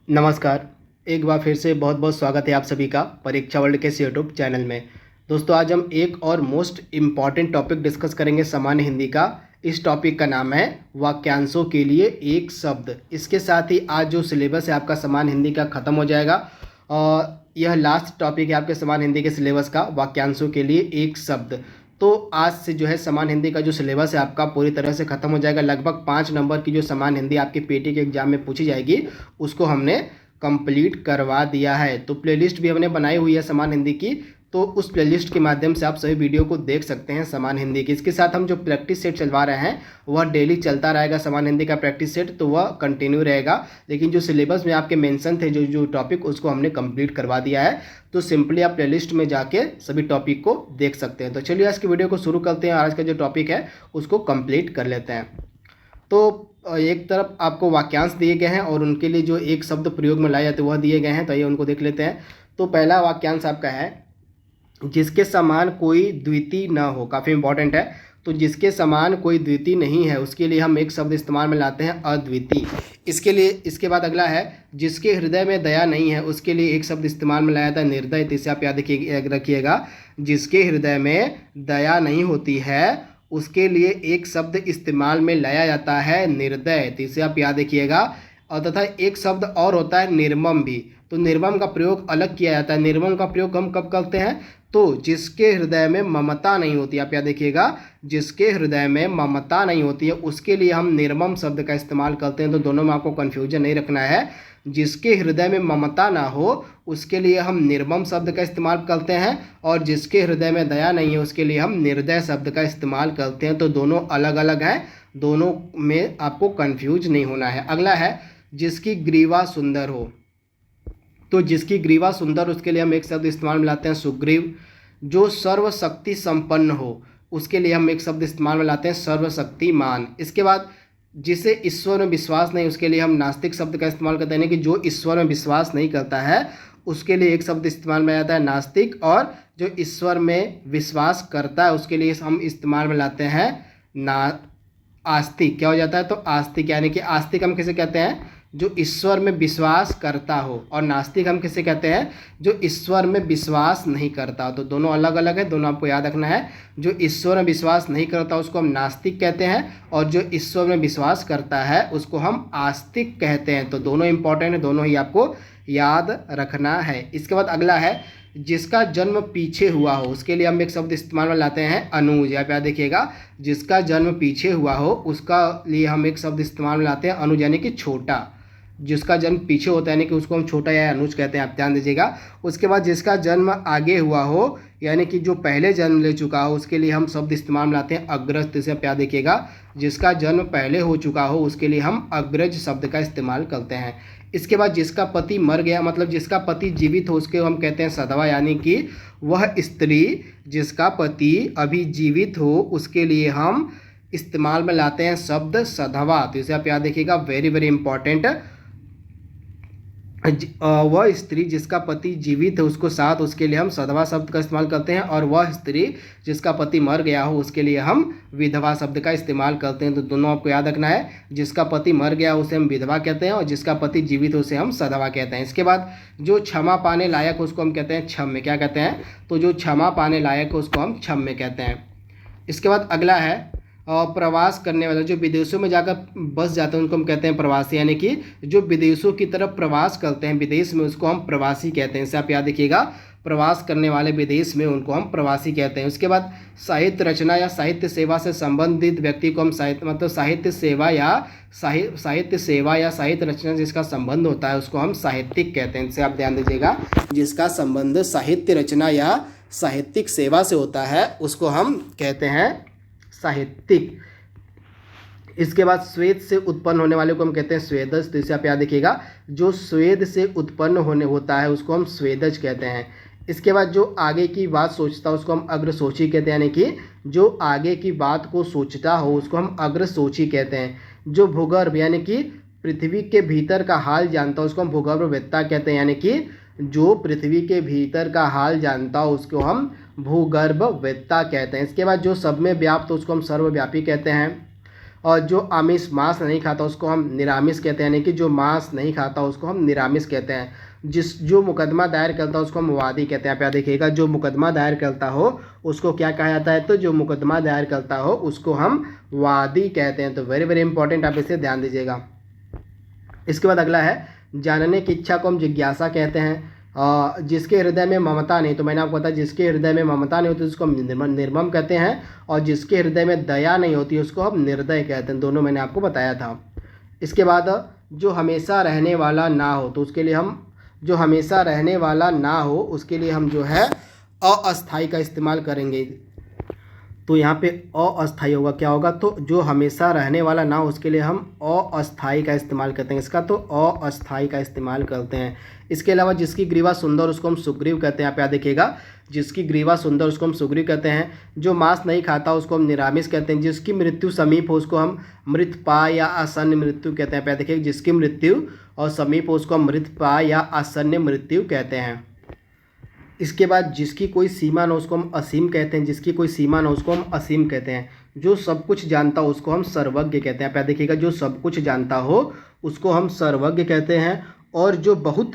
नमस्कार। एक बार फिर से बहुत बहुत स्वागत है आप सभी का परीक्षा वर्ल्ड के इस यूट्यूब चैनल में। दोस्तों, आज हम एक और मोस्ट इम्पॉर्टेंट टॉपिक डिस्कस करेंगे सामान्य हिंदी का। इस टॉपिक का नाम है वाक्यांशों के लिए एक शब्द। इसके साथ ही आज जो सिलेबस है आपका सामान्य हिंदी का ख़त्म हो जाएगा और यह लास्ट टॉपिक है आपके सामान्य हिंदी के सिलेबस का, वाक्यांशों के लिए एक शब्द। तो आज से जो है सामान्य हिंदी का जो सिलेबस है आपका पूरी तरह से ख़त्म हो जाएगा। लगभग 5 नंबर की जो सामान्य हिंदी आपकी पीटी के एग्जाम में पूछी जाएगी उसको हमने कंप्लीट करवा दिया है। तो प्लेलिस्ट भी हमने बनाई हुई है सामान्य हिंदी की, तो उस प्लेलिस्ट के माध्यम से आप सभी वीडियो को देख सकते हैं सामान्य हिंदी की। इसके साथ हम जो प्रैक्टिस सेट चलवा रहे हैं वह डेली चलता रहेगा। सामान्य हिंदी का प्रैक्टिस सेट तो वह कंटिन्यू रहेगा, लेकिन जो सिलेबस में आपके मेंशन थे जो जो टॉपिक उसको हमने कंप्लीट करवा दिया है। तो सिंपली आप प्लेलिस्ट में जाके सभी टॉपिक को देख सकते हैं। तो चलिए आज की वीडियो को शुरू करते हैं। आज का जो टॉपिक है उसको कंप्लीट कर लेते हैं। तो एक तरफ आपको वाक्यांश दिए गए हैं और उनके लिए जो एक शब्द प्रयोग में लाए जाते हैं वह दिए गए हैं, तो आइए उनको देख लेते हैं। तो पहला वाक्यांश आपका है जिसके समान कोई द्वितीय न हो। काफ़ी इंपॉर्टेंट है। तो जिसके समान कोई द्वितीय नहीं है उसके लिए हम एक शब्द इस्तेमाल में लाते हैं अद्वितीय। इसके बाद अगला है जिसके हृदय में दया नहीं है उसके लिए एक शब्द इस्तेमाल में लाया था निर्दय। तो इसे आप याद रखिएगा, जिसके हृदय में दया नहीं होती है उसके लिए एक शब्द इस्तेमाल में लाया जाता है निर्दय। तो इसे आप याद रखिएगा। और तथा एक शब्द और होता है निर्मम भी। तो निर्मम का प्रयोग अलग किया जाता है। निर्मम का प्रयोग हम कब करते हैं? तो जिसके हृदय में ममता नहीं होती, आप याद रखिएगा, जिसके हृदय में ममता नहीं होती है उसके लिए हम निर्मम शब्द का इस्तेमाल करते हैं। तो दोनों में आपको कन्फ्यूजन नहीं रखना है। जिसके हृदय में ममता ना हो उसके लिए हम निर्मम शब्द का इस्तेमाल करते हैं, और जिसके हृदय में दया नहीं है उसके लिए हम निर्दय शब्द का इस्तेमाल करते हैं। तो दोनों अलग अलग हैं, दोनों में आपको कन्फ्यूज नहीं होना है। अगला है जिसकी ग्रीवा सुंदर हो। तो जिसकी ग्रीवा सुंदर उसके लिए हम एक शब्द इस्तेमाल में लाते हैं सुग्रीव। जो सर्वशक्ति संपन्न हो उसके लिए हम एक शब्द इस्तेमाल में लाते हैं सर्वशक्तिमान। इसके बाद जिसे ईश्वर में विश्वास नहीं उसके लिए हम नास्तिक शब्द का इस्तेमाल करते हैं कि जो ईश्वर में विश्वास नहीं करता है उसके लिए एक शब्द इस्तेमाल में आता है नास्तिक। और जो ईश्वर में विश्वास करता है उसके लिए हम इस्तेमाल में लाते हैं आस्तिक। क्या हो जाता है? तो आस्तिक, यानी कि आस्तिक हम किसे कहते हैं? जो ईश्वर में विश्वास करता हो। और नास्तिक हम किसे कहते हैं? जो ईश्वर में विश्वास नहीं करता। तो दोनों अलग अलग है, दोनों आपको याद रखना है। जो ईश्वर में विश्वास नहीं करता उसको हम नास्तिक कहते हैं, और जो ईश्वर में विश्वास करता है उसको हम आस्तिक कहते हैं। तो दोनों इंपॉर्टेंट है, दोनों ही आपको याद रखना है। इसके बाद अगला है जिसका जन्म पीछे हुआ हो उसके लिए हम एक शब्द इस्तेमाल में लाते हैं अनुज। आप याद देखिएगा, जिसका जन्म पीछे हुआ हो उसका लिए हम एक शब्द इस्तेमाल में लाते हैं अनुज, यानी कि छोटा। जिसका जन्म पीछे होता है यानी कि उसको हम छोटा या अनुज कहते हैं, आप ध्यान दीजिएगा। उसके बाद जिसका जन्म आगे हुआ हो यानी कि जो पहले जन्म ले चुका हो उसके लिए हम शब्द इस्तेमाल में लाते हैं अग्रज। तो इसे आप याद देखिएगा, जिसका जन्म पहले हो चुका हो उसके लिए हम अग्रज शब्द का इस्तेमाल करते हैं। इसके बाद जिसका पति मर गया, मतलब जिसका पति जीवित हो उसके हम कहते हैं सधवा, यानी कि वह स्त्री जिसका पति अभी जीवित हो उसके लिए हम इस्तेमाल में लाते हैं शब्द सधवा। तो इसे आप याद देखिएगा, वेरी वेरी इंपॉर्टेंट। वह स्त्री जिसका पति जीवित है उसको साथ उसके लिए हम सधवा शब्द का इस्तेमाल करते हैं, और वह स्त्री जिसका पति मर गया हो उसके लिए हम विधवा शब्द का इस्तेमाल करते हैं। तो दोनों आपको याद रखना है, जिसका पति मर गया उसे हम विधवा कहते हैं, और जिसका पति जीवित हो उसे हम सधवा कहते हैं। इसके बाद जो क्षमा पाने लायक हो उसको हम कहते हैं क्षम्य। क्या कहते हैं? तो जो क्षमा पाने लायक हो उसको हम क्षम्य कहते हैं। इसके बाद अगला है और प्रवास करने वाले, जो विदेशों में जाकर बस जाते हैं उनको हम कहते हैं प्रवासी, यानी कि जो विदेशों की तरफ प्रवास करते हैं विदेश में उसको हम प्रवासी कहते हैं। इसे आप याद रखिएगा, प्रवास करने वाले विदेश में उनको हम प्रवासी कहते हैं। उसके बाद साहित्य रचना या साहित्य सेवा से संबंधित व्यक्ति को हम साहित्य सेवा या साहित्य रचना जिसका संबंध होता है उसको हम साहित्यिक कहते हैं। इसे आप ध्यान दीजिएगा, जिसका संबंध साहित्य रचना या साहित्यिक सेवा से होता है उसको हम कहते हैं साहित्यिक। इसके बाद स्वेद से उत्पन्न होने वाले को हम कहते हैं स्वेदज। तो इसे आप याद रखिएगा, जो स्वेद से उत्पन्न होता है उसको हम स्वेदज कहते हैं। इसके बाद जो आगे की बात सोचता है उसको हम अग्रसोची कहते हैं, यानी कि जो आगे की बात को सोचता हो उसको हम अग्रसोची कहते हैं। जो भूगर्भ यानी कि पृथ्वी के भीतर का हाल जानता हो उसको हम भूगर्भवेत्ता कहते हैं, यानी कि जो पृथ्वी के भीतर का हाल जानता हो उसको हम भूगर्भवेत्ता कहते हैं। इसके बाद जो सब में व्याप्त हो उसको हम सर्वव्यापी कहते हैं। और जो आमिष मांस नहीं खाता उसको हम निरामिष कहते हैं, यानी कि जो मांस नहीं खाता उसको हम निरामिष कहते हैं। जो मुकदमा दायर करता है उसको हम वादी कहते हैं। आप यहाँ देखिएगा, जो मुकदमा दायर करता हो उसको क्या कहा जाता है, तो जो मुकदमा दायर करता हो उसको हम वादी कहते हैं। तो वेरी वेरी इंपॉर्टेंट, आप इसे ध्यान दीजिएगा। इसके बाद अगला है, जानने की इच्छा को हम जिज्ञासा कहते हैं। जिसके हृदय में ममता नहीं, तो मैंने आपको बताया जिसके हृदय में ममता नहीं होती उसको हम निर्मम कहते हैं, और जिसके हृदय में दया नहीं होती उसको हम निर्दय कहते हैं। दोनों मैंने आपको बताया था। इसके बाद जो हमेशा रहने वाला ना हो, तो उसके लिए हम जो हमेशा रहने वाला ना हो उसके लिए हम जो है अस्थाई का इस्तेमाल करेंगे। तो यहाँ पे अस्थाई होगा, क्या होगा, तो जो हमेशा रहने वाला ना हो उसके लिए हम अस्थाई का इस्तेमाल करते हैं। इसका तो अस्थाई का इस्तेमाल करते हैं। इसके अलावा जिसकी ग्रीवा सुंदर उसको हम सुग्रीव कहते हैं। आप याद देखिएगा, जिसकी ग्रीवा सुंदर उसको हम सुग्रीव कहते हैं। जो मांस नहीं खाता उसको हम निरामिष कहते हैं। जिसकी मृत्यु समीप हो उसको हम मृतपाय या आसन्न मृत्यु कहते हैं। आप याद देखिए, जिसकी मृत्यु और समीप हो उसको हम मृतपाय या आसन्न मृत्यु कहते हैं। इसके बाद जिसकी कोई सीमा न उसको हम असीम कहते हैं। जिसकी कोई सीमा न उसको हम असीम कहते हैं। जो सब कुछ जानता हो उसको हम सर्वज्ञ कहते हैं। आप याद देखिएगा, जो सब कुछ जानता हो उसको हम सर्वज्ञ कहते हैं। और जो बहुत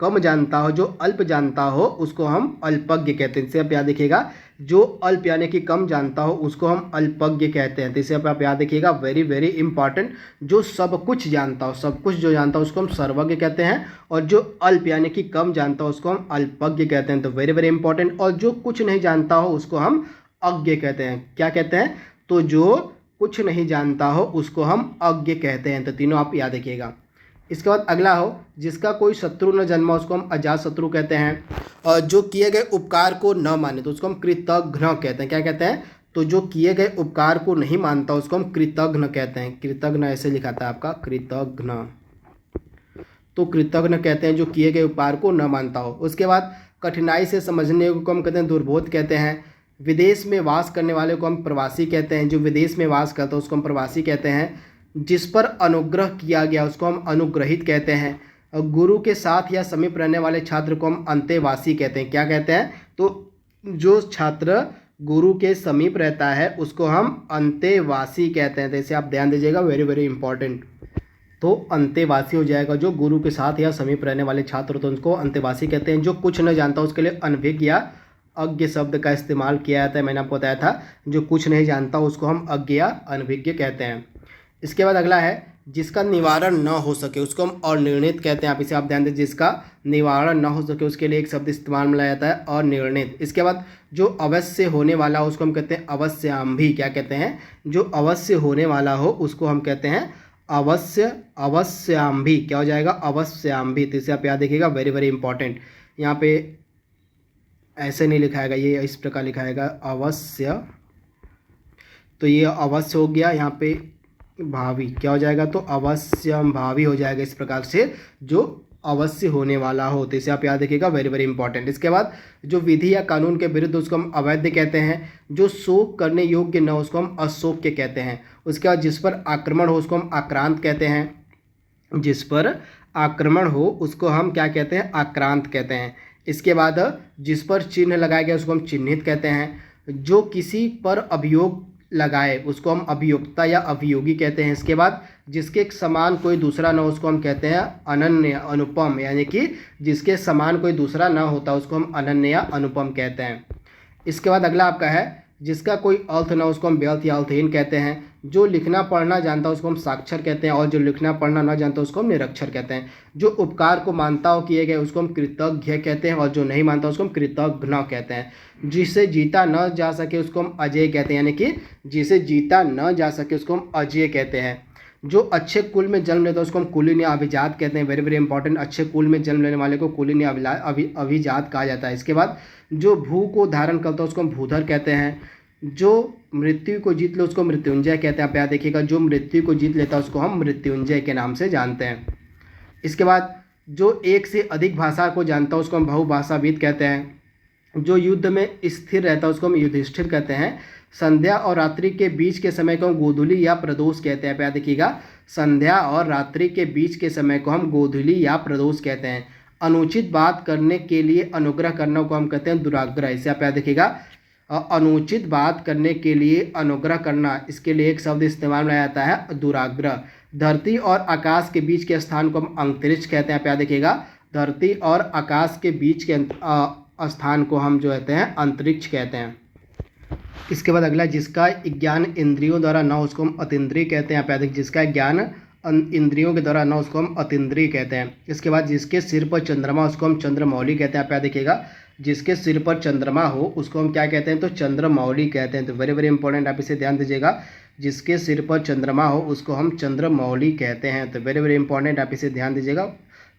कम जानता हो, जो अल्प जानता हो उसको हम अल्पज्ञ कहते हैं। इसे आप याद देखिएगा, जो अल्प यानी कि कम जानता हो उसको हम अल्पज्ञ कहते हैं। तो इसे आप याद देखिएगा, वेरी वेरी इंपॉर्टेंट। जो सब कुछ जानता हो, सब कुछ जो जानता हो उसको हम सर्वज्ञ कहते हैं, और जो अल्प यानी कि कम जानता हो उसको हम अल्पज्ञ कहते हैं। तो वेरी वेरी इंपॉर्टेंट। और जो कुछ नहीं जानता हो उसको हम अज्ञ कहते हैं। क्या कहते हैं, तो जो कुछ नहीं जानता हो उसको हम अज्ञ कहते हैं। तो तीनों आप याद रखिएगा। इसके बाद अगला हो, जिसका कोई शत्रु न जन्मा उसको हम अजात शत्रु कहते हैं। और जो किए गए उपकार को न माने तो उसको हम कृतघ्न कहते हैं। क्या कहते हैं, तो जो किए गए उपकार को नहीं मानता उसको हम कृतघ्न कहते हैं। कृतघ्न ऐसे लिखा था आपका, कृतघ्न। तो कृतघ्न कहते हैं जो किए गए उपकार को न मानता हो। उसके बाद कठिनाई से समझने को हम कहते हैं दुर्बोध कहते हैं। विदेश में वास करने वाले को हम प्रवासी कहते हैं। जो विदेश में वास करता है उसको हम प्रवासी कहते हैं। जिस पर अनुग्रह किया गया उसको हम अनुग्रहित कहते हैं। गुरु के साथ या समीप रहने वाले छात्र को हम अंतेवासी कहते हैं। क्या कहते हैं, तो जो छात्र गुरु के समीप रहता है उसको हम अंतेवासी कहते हैं। तो इसे आप ध्यान दीजिएगा, वेरी वेरी इंपॉर्टेंट। तो अंतेवासी हो जाएगा, जो गुरु के साथ या समीप रहने वाले छात्र तो उनको अंतेवासी कहते हैं। जो कुछ न जानता उसके लिए अनभिज्ञ या अज्ञ शब्द का इस्तेमाल किया जाता है। मैंने आपको बताया था, जो कुछ नहीं जानता उसको हम अज्ञ या अनभिज्ञ कहते हैं। इसके बाद अगला है, जिसका निवारण न हो सके उसको हम अनिर्णित कहते हैं। आप इसे आप ध्यान दें, जिसका निवारण न हो सके उसके लिए एक शब्द इस्तेमाल में लाया जाता है, अनिर्णित। इसके बाद जो अवश्य होने वाला हो उसको हम कहते हैं अवश्याम्भी। क्या कहते हैं, जो अवश्य होने वाला हो उसको हम कहते हैं अवश्याम्भी। क्या हो जाएगा, अवश्याम्भी। तो इसे आप याद देखिएगा, वेरी वेरी इंपॉर्टेंट। यहाँ पे ऐसे नहीं लिखाएगा, ये इस प्रकार लिखाएगा अवश्य। तो ये अवश्य हो गया, यहाँ पे भावी क्या हो जाएगा, तो अवश्यम भावी हो जाएगा इस प्रकार से, जो अवश्य होने वाला हो। तो इसे आप याद रखिएगा, वेरी वेरी इंपॉर्टेंट। इसके बाद जो विधि या कानून के विरुद्ध उसको हम अवैध कहते हैं। जो शोक करने योग्य न उसको हम अशोक्य कहते हैं। उसके बाद जिस पर आक्रमण हो उसको हम आक्रांत कहते हैं। जिस पर आक्रमण हो उसको हम क्या कहते हैं, आक्रांत कहते हैं। इसके बाद जिस पर चिन्ह लगाया गया उसको हम चिन्हित कहते हैं। जो किसी पर अभियोग लगाए उसको हम अभियोक्ता या अभियोगी कहते हैं। इसके बाद जिसके समान कोई दूसरा न हो उसको हम कहते हैं अनन्य अनुपम, यानी कि जिसके समान कोई दूसरा न होता उसको हम अनन्य या अनुपम कहते हैं। इसके बाद अगला आपका है, जिसका कोई अर्थ न उसको हम व्यर्थ या अर्थहीन कहते हैं। जो लिखना पढ़ना जानता उसको हम साक्षर कहते हैं, और जो लिखना पढ़ना न जानता उसको हम निरक्षर कहते हैं। जो उपकार को मानता हो किए गए उसको हम कृतज्ञ कहते हैं, और जो नहीं मानता उसको हम कृतघ्न कहते हैं। जिसे जीता न जा सके उसको हम अजेय कहते हैं, यानी कि जिसे जीता न जा सके उसको हम अजेय कहते हैं। जो अच्छे कुल में जन्म लेता है उसको हम कुलीन या अभिजात कहते हैं। वेरी वेरी इंपॉर्टेंट, अच्छे कुल में जन्म लेने वाले को कुलीन या अभिजात कहा जाता है। इसके बाद जो भू को धारण करता है उसको हम भूधर कहते हैं। जो मृत्यु को जीत ले उसको मृत्युंजय कहते हैं। आप याद देखिएगा, जो मृत्यु को जीत लेता है उसको हम मृत्युंजय के नाम से जानते हैं। इसके बाद जो एक से अधिक भाषा को जानता है उसको हम बहुभाषाविद कहते हैं। जो युद्ध में स्थिर रहता है उसको हम युधिष्ठिर कहते हैं। संध्या और रात्रि के बीच के समय को हम गोधूली या प्रदोष कहते हैं। आप याद देखिएगा, संध्या और रात्रि के बीच के समय को हम गोधूली या प्रदोष कहते हैं। अनुचित बात करने के लिए अनुग्रह करने को हम कहते हैं दुराग्रह। इसे आप याद देखिएगा, अनुचित बात करने के लिए अनुग्रह करना, इसके लिए एक शब्द इस्तेमाल में लाया जाता है दुराग्रह। धरती और आकाश के बीच के स्थान को हम अंतरिक्ष कहते हैं। आप याद रखिएगा, धरती और आकाश के बीच के स्थान को हम जो कहते हैं अंतरिक्ष कहते हैं। इसके बाद अगला, जिसका ज्ञान इंद्रियों द्वारा न उसको हम अतीन्द्रिय कहते हैं। आप याद रखिए, जिसका ज्ञान इंद्रियों के द्वारा न उसको हम अतीन्द्रिय कहते हैं। इसके बाद, जिसके सिर पर चंद्रमा उसको हम चंद्रमौली कहते हैं। आप याद रखिएगा, जिसके सिर पर चंद्रमा हो उसको हम क्या कहते हैं, तो चंद्रमौली कहते हैं। तो वेरी वेरी इंपॉर्टेंट, आप इसे ध्यान दीजिएगा, जिसके सिर पर चंद्रमा हो उसको हम चंद्रमौली कहते हैं। तो वेरी वेरी इंपॉर्टेंट, आप इसे ध्यान दीजिएगा,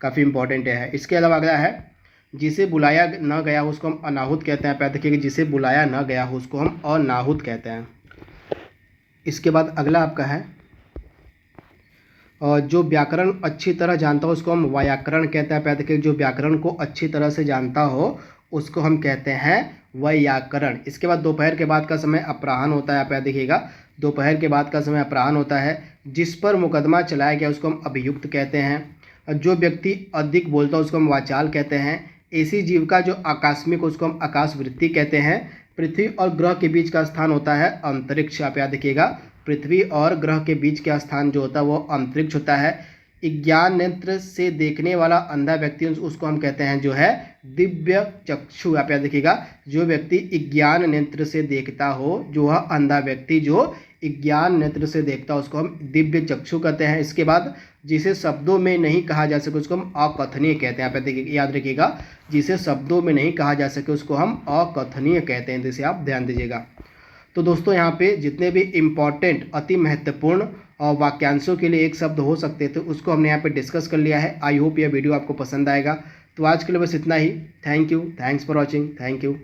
काफ़ी इंपॉर्टेंट है। इसके अलावा अगला है, जिसे बुलाया न गया हो उसको हम अनाहुत कहते हैं। आप याद रखिएगा, जिसे बुलाया न गया हो उसको हम अनाहुत कहते हैं। इसके बाद अगला आपका है, और जो व्याकरण अच्छी तरह जानता हो उसको हम व्याकरण कहते हैं। आप याद रखिएगा, जो व्याकरण को अच्छी तरह से जानता हो उसको हम कहते हैं व्याकरण। इसके बाद, दोपहर के बाद का समय अपराह्न होता है। आप याद रखिएगा, दोपहर के बाद का समय अपराह्न होता है। जिस पर मुकदमा चलाया गया उसको हम अभियुक्त कहते हैं। जो व्यक्ति अधिक बोलता है उसको हम वाचाल कहते हैं। ऐसी जीव का जो आकस्मिक उसको हम आकाशवृत्ति कहते हैं। पृथ्वी और ग्रह के बीच का स्थान होता है अंतरिक्ष। आप याद रखिएगा, पृथ्वी और ग्रह के बीच का स्थान जो होता है वो अंतरिक्ष होता है। ज्ञान नेत्र से देखने वाला अंधा व्यक्ति उसको हम कहते हैं जो है दिव्य चक्षु। आप याद रखिएगा, जो व्यक्ति ज्ञान नेत्र से देखता हो, जो वह अंधा व्यक्ति जो ज्ञान नेत्र से देखता हो उसको हम दिव्य चक्षु कहते हैं। इसके बाद, जिसे शब्दों में नहीं कहा जा सके उसको हम अकथनीय कहते हैं। आप याद रखिएगा, जिसे शब्दों में नहीं कहा जा सके उसको हम अकथनीय कहते हैं। जिसे आप ध्यान दीजिएगा। तो दोस्तों, यहाँ पे जितने भी इम्पॉर्टेंट अति महत्वपूर्ण और वाक्यांशों के लिए एक शब्द हो सकते थे उसको हमने यहाँ पे डिस्कस कर लिया है। आई होप यह वीडियो आपको पसंद आएगा। तो आज के लिए बस इतना ही। Thank you, thanks for watching, thank you.